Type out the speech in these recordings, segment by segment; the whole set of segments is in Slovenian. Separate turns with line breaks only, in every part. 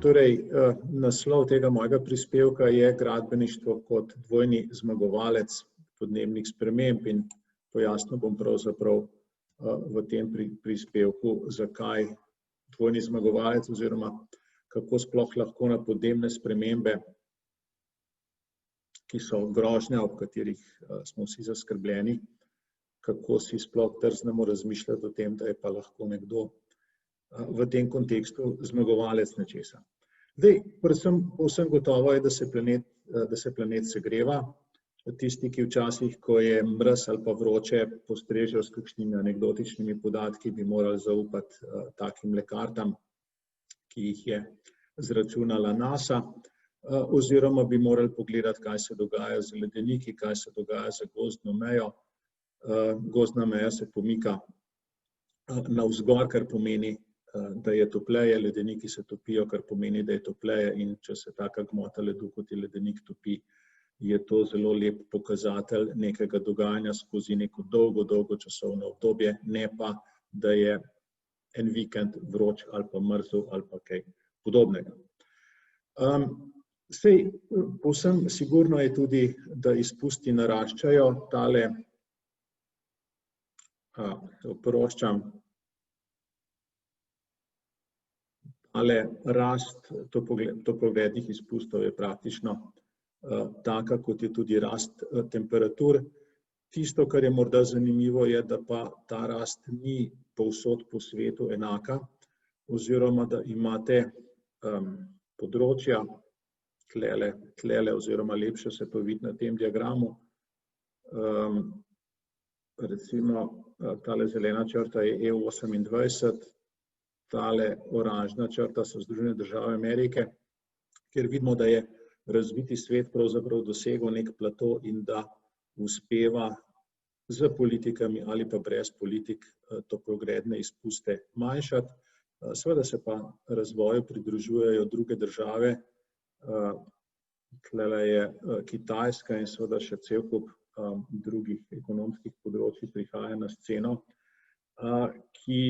Torej, naslov tega mojega prispevka je Gradbeništvo kot dvojni zmagovalec podnebnih sprememb in pojasnil bom pravzaprav v tem prispevku, zakaj dvojni zmagovalec oziroma kako sploh lahko na podnebne spremembe, ki so grožnja, ob katerih smo vsi zaskrbljeni, kako si sploh drznemo razmišljati o tem, da je pa lahko nekdo v tem kontekstu zmagovalec nečesa. Zdaj, povsem gotovo je, da se planet segreva. Tisti, ki včasih, ko je mraz ali pa vroče, postrežejo s kakšnimi anekdotičnimi podatki, bi morali zaupati takim kartam, ki jih je izračunala NASA, oziroma bi morali pogledati, kaj se dogaja z ledeniki, kaj se dogaja z gozdno mejo. Gozdna meja se pomika navzgor, kar pomeni, da je topleje, ledeniki se topijo, kar pomeni, da je topleje, in če se taka gmota ledu, kot je ledenik, topi, je to zelo lep pokazatelj nekega dogajanja skozi neko dolgo časovno obdobje, ne pa, da je en vikend vroč ali pa mrzel ali pa kaj podobnega. Povsem sigurno je tudi, da izpusti naraščajo, tale rast toplogrednih izpustov je praktično taka, kot je tudi rast temperatur. Tisto, kar je morda zanimivo, je, da pa ta rast ni povsod po svetu enaka, oziroma da imate področja, tlele oziroma lepše se to vidi na tem diagramu, recimo tale zelena črta je EU28, tale oranžna črta so Združene države Amerike, kjer vidimo, da je razviti svet pravzaprav dosegel nek plato in da uspeva z politikami ali pa brez politik toplogredne izpuste manjšati. Seveda se pa razvoju pridružujejo druge države, tlele je Kitajska in seveda še cel kup drugih ekonomskih področij prihaja na sceno, ki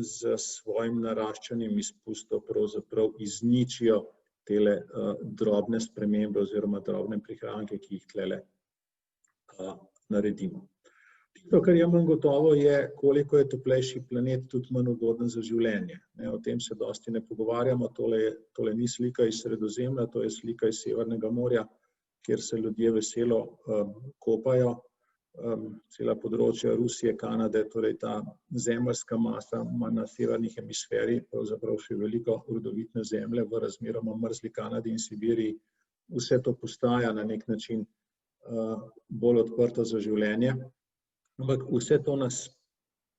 z svojim naraščanjem izpustov pravzaprav izničijo tele drobne spremembe oziroma drobne prihranke, ki jih tlele naredimo. Tisto, kar je manj gotovo, je, koliko je toplejši planet tudi manj ugoden za življenje. O tem se dosti ne pogovarjamo, tole ni slika iz Sredozemlja, to je slika iz Severnega morja, kjer se ljudje veselo kopajo. Cela področja Rusije, Kanade, torej ta zemeljska masa ima na severni hemisferi pravzaprav še veliko rodovitne zemlje, v razmeroma mrzli Kanadi in Sibiriji vse to postaja na nek način bolj odprto za življenje, ampak vse to nas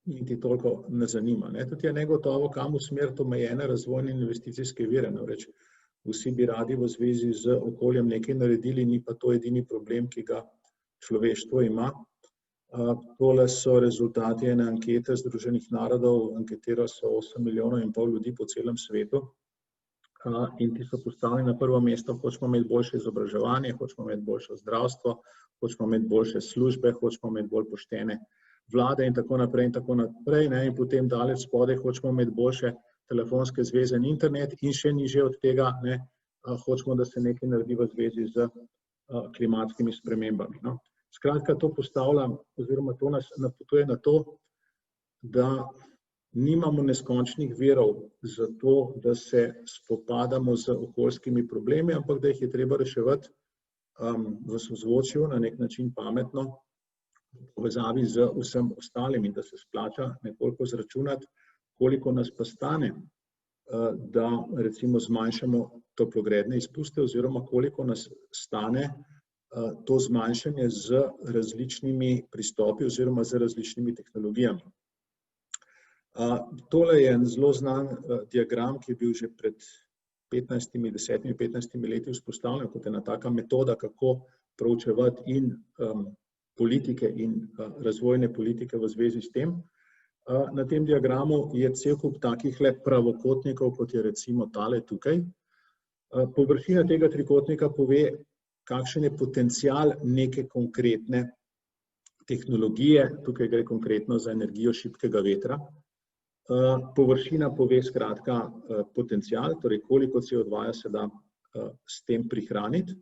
niti toliko ne zanima. Tudi je negotovo, kam usmeriti omejene razvojne investicijske vire, namreč vsi bi radi v zvezi z okoljem nekaj naredili, ni pa to edini problem, ki ga človeštvo ima. Tole so rezultati ene ankete Združenih narodov, anketirali so 8,5 milijona ljudi po celem svetu in ti so postavili na prvo mesto, hočemo imeti boljše izobraževanje, hočemo imeti boljše zdravstvo, hočemo imeti boljše službe, hočemo imeti bolj poštene vlade in tako naprej in tako naprej, in potem daleč spodaj hočemo imeti boljše telefonske zveze in internet in še nižje od tega hočemo, da se nekaj naredi v zvezi z klimatskimi spremembami. Skratka, to postavlja oziroma to nas napotuje na to, da nimamo neskončnih virov za to, da se spopadamo z okoljskimi problemi, ampak da jih je treba reševati v sozvočju na nek način pametno, v povezavi z vsem ostalim in da se splača nekoliko izračunati, koliko nas pa stane, da recimo zmanjšamo toplogredne izpuste oziroma koliko nas stane to zmanjšanje z različnimi pristopi oziroma z različnimi tehnologijami. Tole je en zelo znan diagram, ki je bil že pred 10-15 leti vzpostavljen kot ena taka metoda, kako proučevati in politike in razvojne politike v zvezi s tem. Na tem diagramu je cel kup takih pravokotnikov, kot je recimo tale tukaj. Površina tega trikotnika pove, kakšen je potencial neke konkretne tehnologije, tukaj gre konkretno za energijo šibkega vetra. Površina pove skratka potencial, torej koliko CO2 se da s tem prihraniti.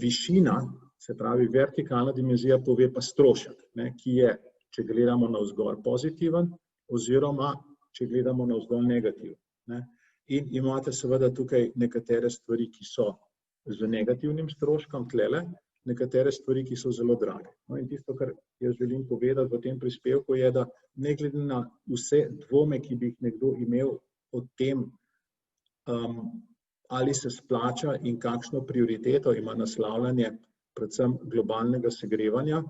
Višina, se pravi vertikalna dimenzija, pove pa strošek, ki je, če gledamo navzgor, pozitiven, oziroma če gledamo navzdol negativen. In imate seveda tukaj nekatere stvari, ki so z negativnim stroškom tlele, nekatere stvari, ki so zelo drage. No, in tisto, kar jaz želim povedati v tem prispevku, je, da ne glede na vse dvome, ki bi jih nekdo imel o tem, ali se splača in kakšno prioriteto ima naslavljanje predvsem globalnega segrevanja,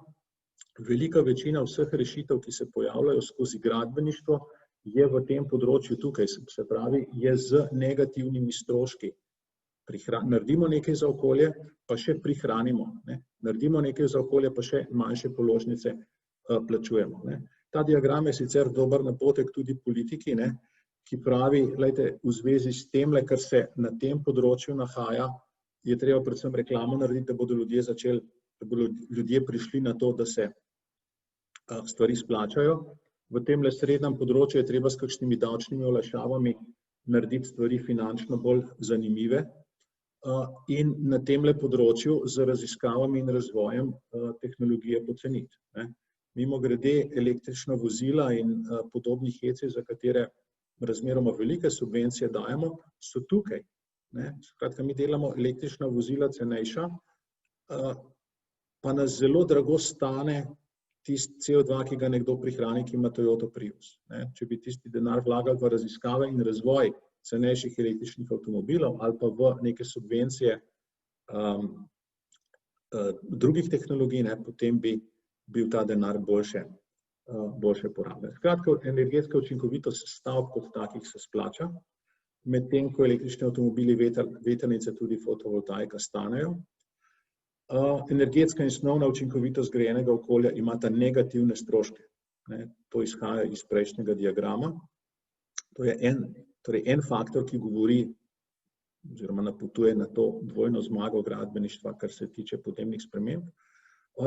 velika večina vseh rešitev, ki se pojavljajo skozi gradbeništvo, je v tem področju tukaj, se pravi, je z negativnimi stroški. Naredimo nekaj za okolje, pa še prihranimo. Naredimo nekaj za okolje, pa še manjše položnice plačujemo. Ta diagram je sicer dober napotek tudi politiki, ki pravi, glejte, v zvezi s temle, kar se na tem področju nahaja, je treba predvsem reklamo narediti, da bodo ljudje začeli, da bodo ljudje prišli na to, da se stvari splačajo. V temle srednjem področju je treba s kakšnimi davčnimi olajšavami narediti stvari finančno bolj zanimive in na temle področju z raziskavami in razvojem tehnologije poceniti. Mimogrede, električna vozila in podobni heci, za katere razmeroma velike subvencije dajemo, so tukaj. Skratka, mi delamo električna vozila cenejša, pa nas zelo drago stane tisti CO2, ki ga nekdo prihrani, ki ima Toyota Prius. Če bi tisti denar vlagali v raziskave in razvoj cenejših električnih avtomobilov ali pa v neke subvencije drugih tehnologij, potem bi bil ta denar boljše porabljen. Skratka, energetska učinkovitost stavb kot takih se splača, medtem ko električni avtomobili, vetrnice, tudi fotovoltaika stanejo. Energetska in snovna učinkovitost zgrajenega okolja imata negativne stroške. To izhaja iz prejšnjega diagrama. To je en faktor, ki govori oziroma napotuje na to dvojno zmago gradbeništva, kar se tiče podnebnih sprememb.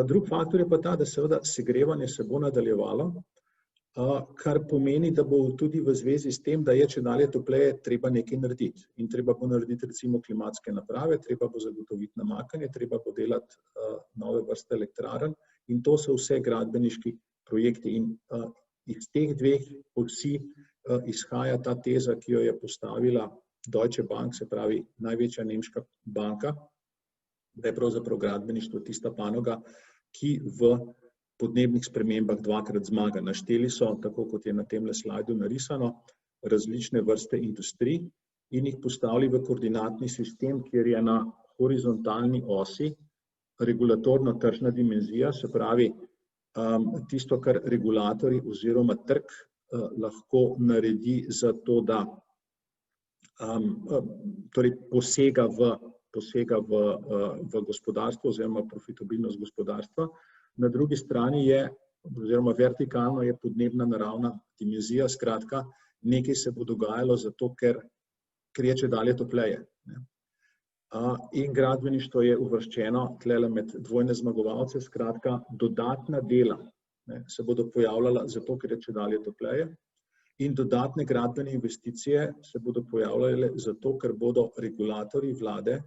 Drug faktor je pa ta, da seveda segrevanje se bo nadaljevalo, kar pomeni, da bo tudi v zvezi s tem, da je čedalje topleje, treba nekaj narediti. In treba bo narediti recimo klimatske naprave, treba bo zagotoviti namakanje, treba bo delati nove vrste elektrarn in to so vse gradbeniški projekti. In iz teh dveh osi izhaja ta teza, ki jo je postavila Deutsche Bank, se pravi največja nemška banka, da je pravzaprav gradbeništvo tista panoga, ki v podnebnih spremembah dvakrat zmaga. Našteli so, tako kot je na temle slajdu narisano, različne vrste industrij in jih postavili v koordinatni sistem, kjer je na horizontalni osi regulatorno tržna dimenzija, se pravi tisto, kar regulatorji oziroma trg lahko naredi za to, da torej posega v gospodarstvo oziroma profitabilnost gospodarstva. Na drugi strani je, oziroma vertikalno je podnebna naravna dimenzija, skratka, nekaj se bo dogajalo zato, ker je čedalje topleje. In gradbeništvo je uvrščeno tlele med dvojne zmagovalce, skratka, dodatna dela se bodo pojavljala zato, ker je čedalje topleje in dodatne gradbene investicije se bodo pojavljale zato, ker bodo regulatorji vlade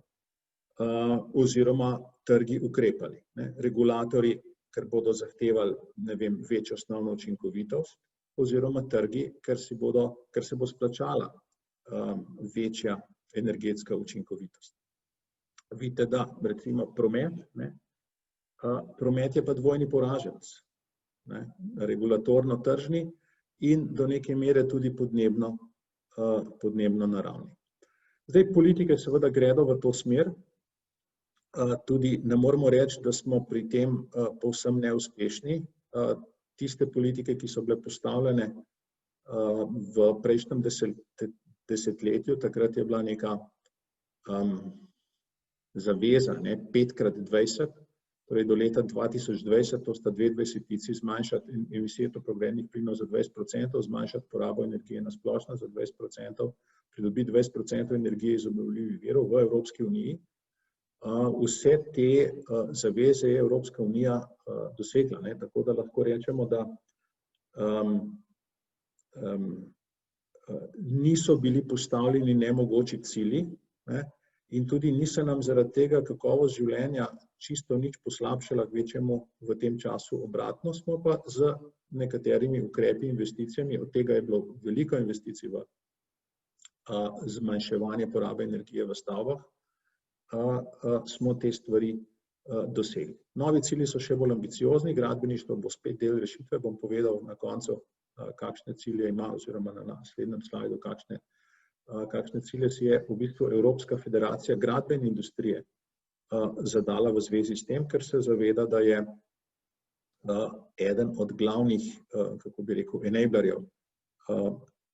oziroma trgi ukrepali. Regulatorji, ker bodo zahtevali, večjo osnovno učinkovitost, oziroma trgi, ker se bo splačala večja energetska učinkovitost. Vidite, da recimo promet je pa dvojni poraženec, regulatorno tržni in do neke mere tudi podnebno naravni. Zdaj, politike seveda gredo v to smer, tudi ne moremo reči, da smo pri tem povsem neuspešni. Tiste politike, ki so bile postavljene v prejšnjem desetletju, takrat je bila neka zaveza 5x20, torej do leta 2020, to sta 2020 zmanjšati emisije toplogrednih plinov za 20%, zmanjšati porabo energije na splošno za 20%, pridobiti 20% energije iz obnovljivih virov v Evropski uniji. Vse te zaveze je Evropska unija dosegla, tako da lahko rečemo, da niso bili postavljeni nemogoči cilji, in tudi niso nam zaradi tega kakovost življenja čisto nič poslabšala, kvečjemu v tem času obratno, smo pa z nekaterimi ukrepi, investicijami, od tega je bilo veliko investicij v zmanjševanje porabe energije v stavbah, smo te stvari dosegli. Novi cilji so še bolj ambiciozni, gradbeništvo bo spet del rešitve, bom povedal na koncu, kakšne cilje ima, oziroma na naslednjem slajdu, kakšne cilje si je v bistvu Evropska federacija gradbene industrije zadala v zvezi s tem, ker se zaveda, da je eden od glavnih, kako bi rekel, enablerjev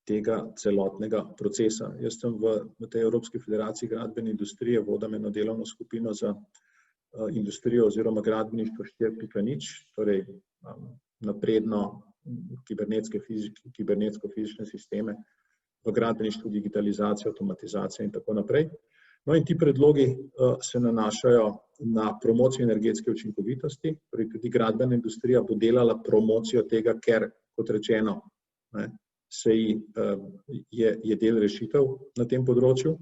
tega celotnega procesa. Jaz sem v tej Evropski federaciji gradbene industrije, vodim eno delovno skupino za industrijo oziroma gradbeništvo 4.0, torej napredno kibernetsko-fizične sisteme v gradbeništvu, digitalizacijo, avtomatizacijo in tako naprej. No in ti predlogi se nanašajo na promocijo energetske učinkovitosti, torej tudi gradbena industrija bo delala promocijo tega, ker, kot rečeno, je del rešitev na tem področju.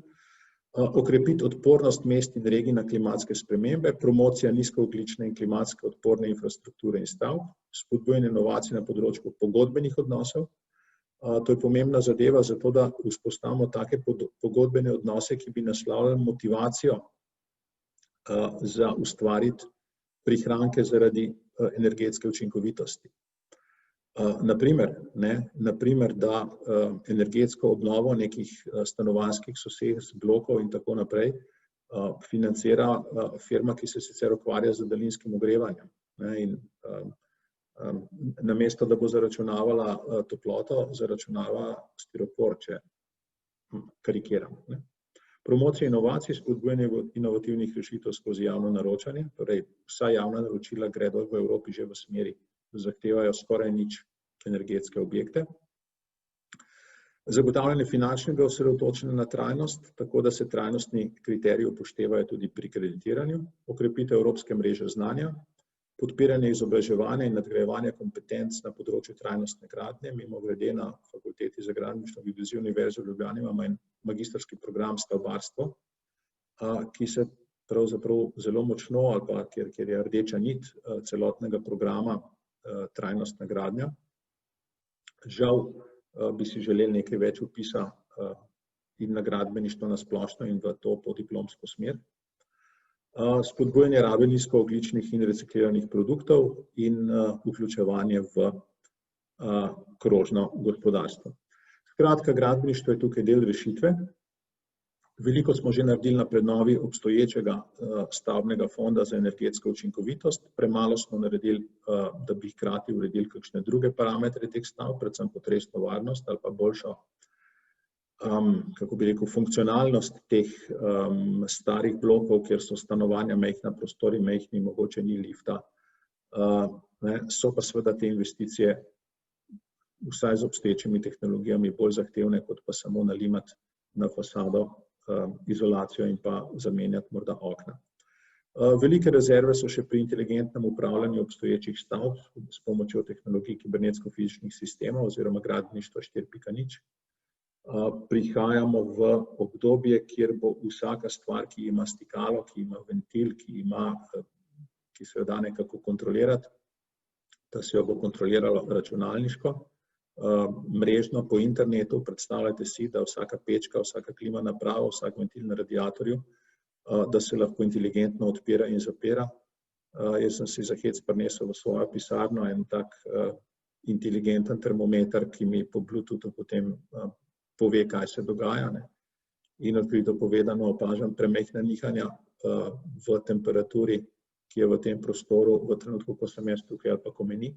Okrepiti odpornost mest in regij na klimatske spremembe, promocija nizkoogljične in klimatske odporne infrastrukture in stavb, spodbujanje inovacij na področju pogodbenih odnosov. To je pomembna zadeva zato, da vzpostavimo take pogodbene odnose, ki bi naslavljali motivacijo za ustvariti prihranke zaradi energetske učinkovitosti. Naprimer, da energetsko obnovo nekih stanovanjskih sosed, blokov in tako naprej financira firma, ki se sicer ukvarja z daljinskim ogrevanjem. In namesto, da bo zaračunavala toploto, zaračunava stiropor, če karikiram. Promocija inovacij, spodbujanje inovativnih rešitev skozi javno naročanje, torej vsa javna naročila gredo v Evropi že v smeri, zahtevajo skoraj nič energetske objekte. Zagotavljanje finančnega osredotočenja na trajnost, tako da se trajnostni kriteriji upoštevajo tudi pri kreditiranju, okrepitev evropske mreže znanja, podpiranje izobraževanja in nadgrajevanja kompetenc na področju trajnostne gradnje. Mimogrede na Fakulteti za gradbeništvo Univerze v Ljubljani imamo en magistrski program stavbarstvo, ki se pravzaprav zelo močno, ali pa kjer je rdeča nit celotnega programa trajnostna gradnja. Žal bi si želeli nekaj več vpisa in na gradbeništvo na splošno in v to podiplomsko smer. Spodbujanje rabe nizkoogljičnih in recikliranih produktov in vključevanje v krožno gospodarstvo. Skratka, gradbeništvo je tukaj del rešitve. Veliko smo že naredili na prenovi obstoječega stavbnega fonda za energetsko učinkovitost. Premalo smo naredili, da bi hkrati uredili kakšne druge parametre teh stavb, predvsem potresno varnost ali pa boljšo, kako bi rekel, funkcionalnost teh starih blokov, kjer so stanovanja majhna, prostori majhni, mogoče ni lifta. So pa seveda te investicije, vsaj z obstoječimi tehnologijami, bolj zahtevne, kot pa samo nalimati na fasado izolacijo in pa zamenjati morda okna. Velike rezerve so še pri inteligentnem upravljanju obstoječih stavb s pomočjo tehnologij kibernetsko-fizičnih sistemov oziroma gradbeništva 4.0. Prihajamo v obdobje, kjer bo vsaka stvar, ki ima stikalo, ki ima ventil, ki se jo da nekako kontrolirati, da se jo bo kontroliralo računalniško, mrežno po internetu. Predstavljajte si, da vsaka pečka, vsaka klima naprava, vsak ventil na radiatorju, da se lahko inteligentno odpira in zapira. Jaz sem si za hec prinesel v svojo pisarno en tak inteligenten termometer, ki mi po Bluetoothu potem pove, kaj se dogaja. In odkrito povedano opažam premajhna nihanja v temperaturi, ki je v tem prostoru v trenutku, ko sem jaz tukaj ali pa ko me ni.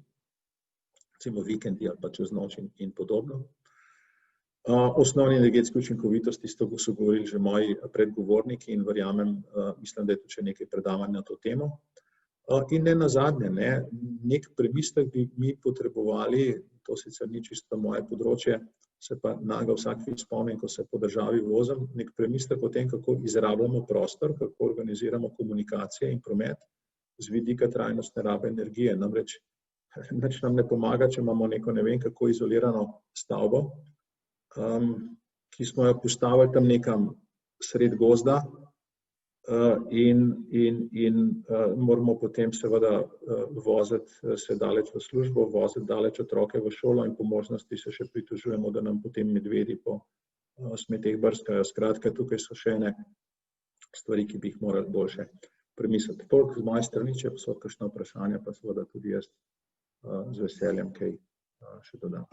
Recimo vikendi ali pa čez noč in podobno. Osnovni energetski učinkovitosti so govorili že moji predgovorniki in verjamem, mislim, da je tudi še nekaj predavanj na to temo. In ne nazadnje, nek premislek bi mi potrebovali, to sicer ni čisto moje področje, se pa naga vsak spomnim, ko se po državi vozim, nek premislek o tem, kako izrabljamo prostor, kako organiziramo komunikacije in promet z vidika trajnostne rabe energije. Namreč nič nam ne pomaga, če imamo neko ne vem kako izolirano stavbo, ki smo jo postavili tam nekam sred gozda, in moramo potem seveda voziti se daleč v službo, voziti daleč otroke v šolo in po možnosti se še pritožujemo, da nam potem medvedi po smeteh brskajo. Skratka, tukaj so še ene stvari, ki bi jih morali boljše premisliti. Toliko z moje strani, če so kakšna vprašanja, pa seveda tudi jaz z veseljem kaj še dodam.